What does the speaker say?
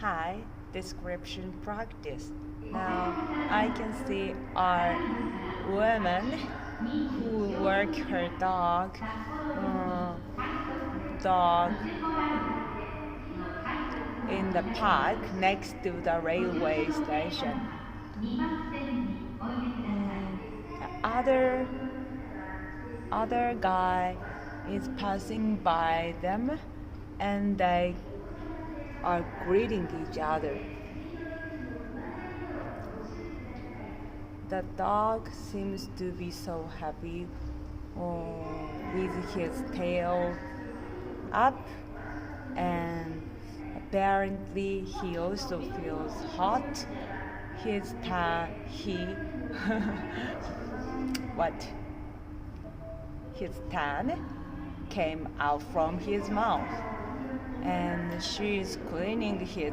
Hi, description practice. Now I can see a woman who work her dog in the park next to the railway station. The other guy is passing by them and they are greeting each other. The dog seems to be so happy with his tail up, and apparently he also feels hot. He what? His tongue came out from his mouth, and she is cleaning his